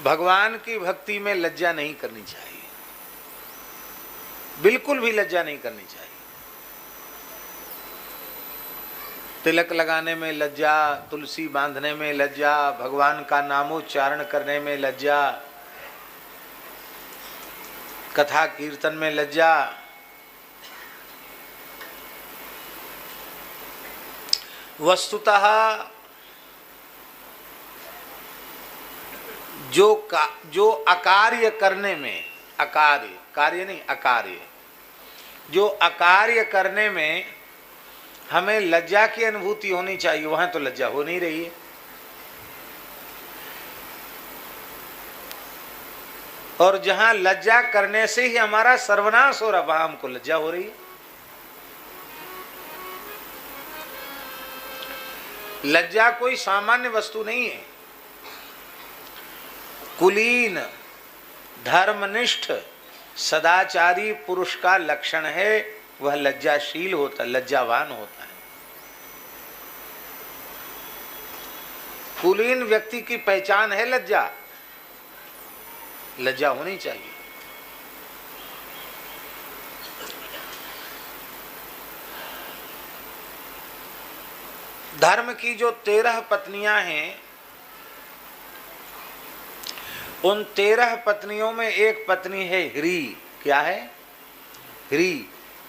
भगवान की भक्ति में लज्जा नहीं करनी चाहिए, बिल्कुल भी लज्जा नहीं करनी चाहिए। तिलक लगाने में लज्जा, तुलसी बांधने में लज्जा, भगवान का नामोच्चारण करने में लज्जा, कथा कीर्तन में लज्जा। वस्तुतः जो अकार्य करने में, अकार्य, कार्य नहीं अकार्य, जो अकार्य करने में हमें लज्जा की अनुभूति होनी चाहिए, वहां तो लज्जा हो नहीं रही है। और जहां लज्जा करने से ही हमारा सर्वनाश हो रहा, वहां हमको लज्जा हो रही है। लज्जा कोई सामान्य वस्तु नहीं है। कुलीन, धर्मनिष्ठ, सदाचारी पुरुष का लक्षण है वह लज्जाशील होता है, लज्जावान होता है। कुलीन व्यक्ति की पहचान है लज्जा, लज्जा होनी चाहिए। धर्म की जो 13 पत्नियां हैं, उन 13 पत्नियों में एक पत्नी है ह्री। क्या है? ह्री।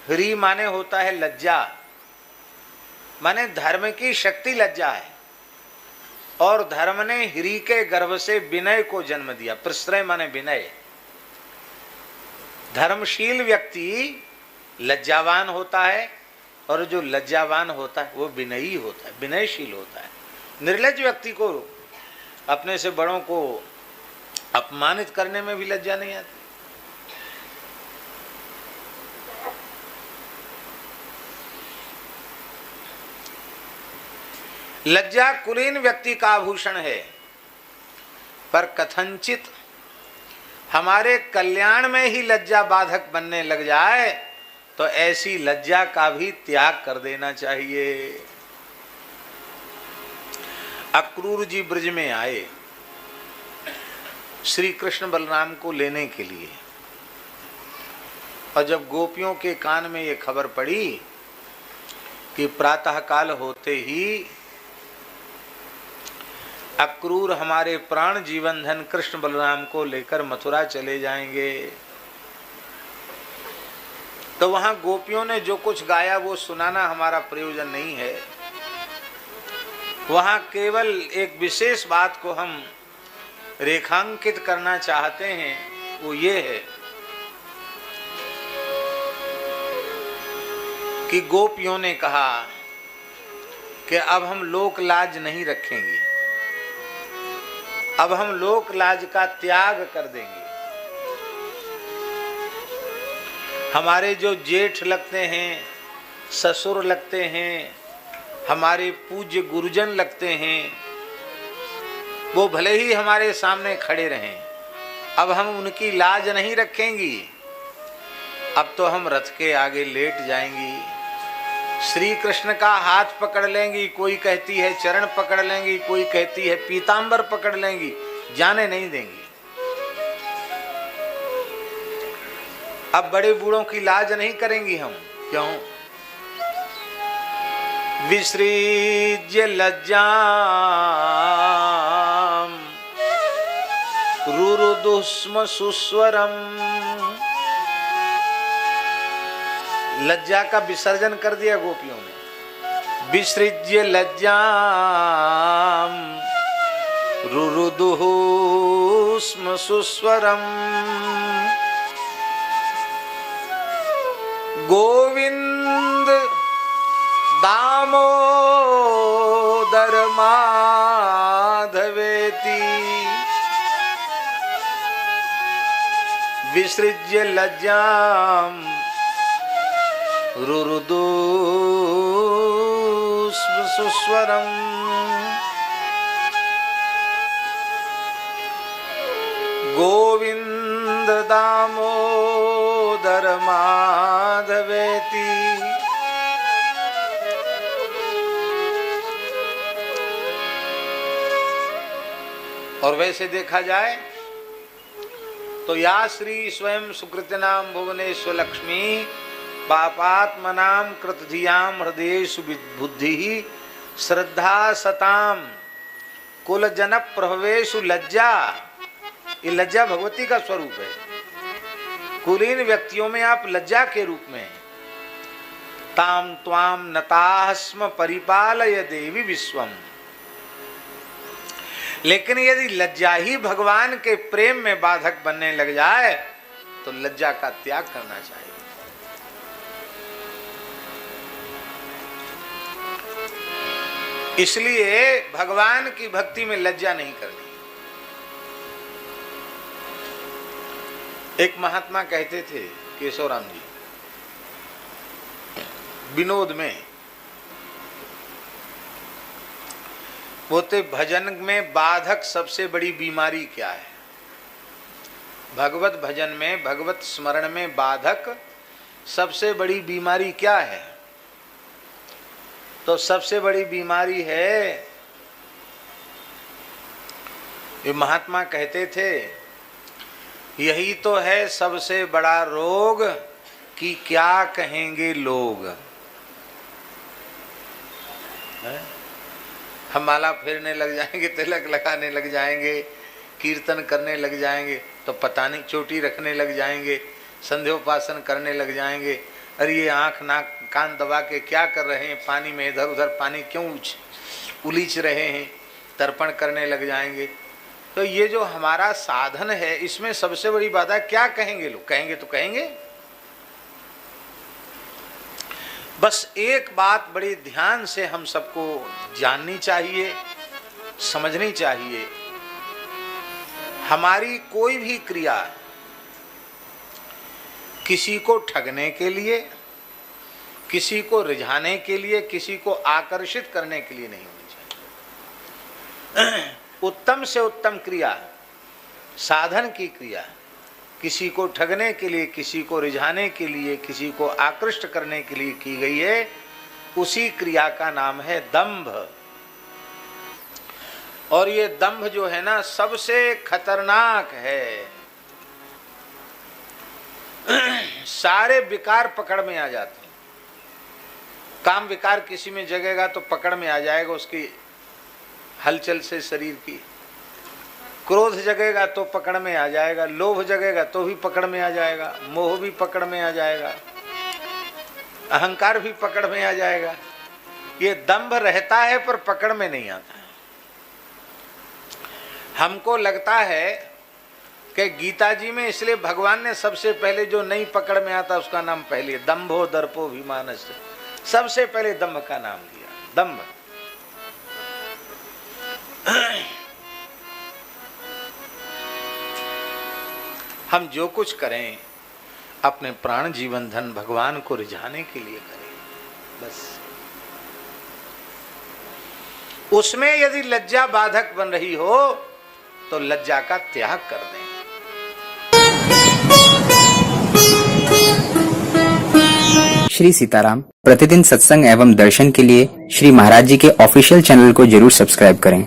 ह्री माने होता है लज्जा, माने धर्म की शक्ति लज्जा है। और धर्म ने ह्री के गर्भ से विनय को जन्म दिया। प्रश्रय माने विनय। धर्मशील व्यक्ति लज्जावान होता है, और जो लज्जावान होता है वो विनयी होता है, विनयशील होता है। निर्लज्ज व्यक्ति को अपने से बड़ों को अपमानित करने में भी लज्जा नहीं आती। लज्जा कुलीन व्यक्ति का आभूषण है, पर कथनचित हमारे कल्याण में ही लज्जा बाधक बनने लग जाए तो ऐसी लज्जा का भी त्याग कर देना चाहिए। अक्रूर जी ब्रज में आए श्री कृष्ण बलराम को लेने के लिए, और जब गोपियों के कान में ये खबर पड़ी कि प्रातः काल होते ही अक्रूर हमारे प्राण जीवन धन कृष्ण बलराम को लेकर मथुरा चले जाएंगे, तो वहां गोपियों ने जो कुछ गाया वो सुनाना हमारा प्रयोजन नहीं है। वहां केवल एक विशेष बात को हम रेखांकित करना चाहते हैं, वो ये है कि गोपियों ने कहा कि अब हम लोक लाज नहीं रखेंगे, अब हम लोक लाज का त्याग कर देंगे। हमारे जो जेठ लगते हैं, ससुर लगते हैं, हमारे पूज्य गुरुजन लगते हैं, वो भले ही हमारे सामने खड़े रहें, अब हम उनकी लाज नहीं रखेंगी। अब तो हम रथ के आगे लेट जाएंगी, श्री कृष्ण का हाथ पकड़ लेंगी, कोई कहती है चरण पकड़ लेंगी, कोई कहती है पीतांबर पकड़ लेंगी, जाने नहीं देंगी। अब बड़े बूढ़ों की लाज नहीं करेंगी हम। क्यों? विसृज्य लज्जाम रुरुदुस्म सुस्वरम। लज्जा का विसर्जन कर दिया गोपियों ने। विसृज्य लज्जाम रुरुदुस्म सुस्वरम। गोविंद दामोदर माधवेति विसृज्य लज्जाम रुरुदुस्म सुस्वरम। गोविंद दामोदर माधवेति। और वैसे देखा जाए तो या श्री स्वयं सुकृतिनाम भुवनेश्वर लक्ष्मी पापात्मनाम कृतधियाम हृदयेषु बुद्धि श्रद्धा सताम कुल जन प्रभवेशु लज्जा। ये लज्जा भगवती का स्वरूप है। कुलीन व्यक्तियों में आप लज्जा के रूप में ताम त्वाम नतास्म परिपालय देवी विश्वम। लेकिन यदि लज्जा ही भगवान के प्रेम में बाधक बनने लग जाए तो लज्जा का त्याग करना चाहिए। इसलिए भगवान की भक्ति में लज्जा नहीं करनी। एक महात्मा कहते थे केशवराम जी, विनोद में बोलते, भजन में बाधक सबसे बड़ी बीमारी क्या है? भगवत भजन में, भगवत स्मरण में बाधक सबसे बड़ी बीमारी क्या है? तो सबसे बड़ी बीमारी है, ये महात्मा कहते थे, यही तो है सबसे बड़ा रोग कि क्या कहेंगे लोग। हम माला फेरने लग जाएंगे, तिलक लगाने लग जाएंगे, कीर्तन करने लग जाएंगे, तो पता नहीं चोटी रखने लग जाएंगे, संध्योपासन करने लग जाएंगे। अरे ये आंख नाक कान दबा के क्या कर रहे हैं? पानी में इधर उधर पानी क्यों उलीच रहे हैं? तर्पण करने लग जाएंगे। तो ये जो हमारा साधन है, इसमें सबसे बड़ी बात है क्या कहेंगे लोग। कहेंगे तो कहेंगे। बस एक बात बड़ी ध्यान से हम सबको जाननी चाहिए, समझनी चाहिए। हमारी कोई भी क्रिया किसी को ठगने के लिए, किसी को रिझाने के लिए, किसी को आकर्षित करने के लिए नहीं होनी चाहिए। उत्तम से उत्तम क्रिया, साधन की क्रिया किसी को ठगने के लिए, किसी को रिझाने के लिए, किसी को आकृष्ट करने के लिए की गई है, उसी क्रिया का नाम है दंभ। और ये दंभ जो है ना, सबसे खतरनाक है। सारे विकार पकड़ में आ जाते हैं। काम विकार किसी में जगेगा तो पकड़ में आ जाएगा उसकी हलचल से शरीर की। क्रोध जगेगा तो पकड़ में आ जाएगा, लोभ जगेगा तो भी पकड़ में आ जाएगा, मोह भी पकड़ में आ जाएगा, अहंकार भी पकड़ में आ जाएगा। ये दंभ रहता है पर पकड़ में नहीं आता है। हमको लगता है कि गीता जी में इसलिए भगवान ने सबसे पहले जो नहीं पकड़ में आता उसका नाम पहले दंभो दर्पो विमानस्य, सबसे पहले दंभ का नाम दिया। दंभ हम जो कुछ करें अपने प्राण जीवन धन भगवान को रिझाने के लिए करें बस। उसमें यदि लज्जा बाधक बन रही हो तो लज्जा का त्याग कर दें। श्री सीताराम प्रतिदिन सत्संग एवं दर्शन के लिए श्री महाराज जी के ऑफिशियल चैनल को जरूर सब्सक्राइब करें।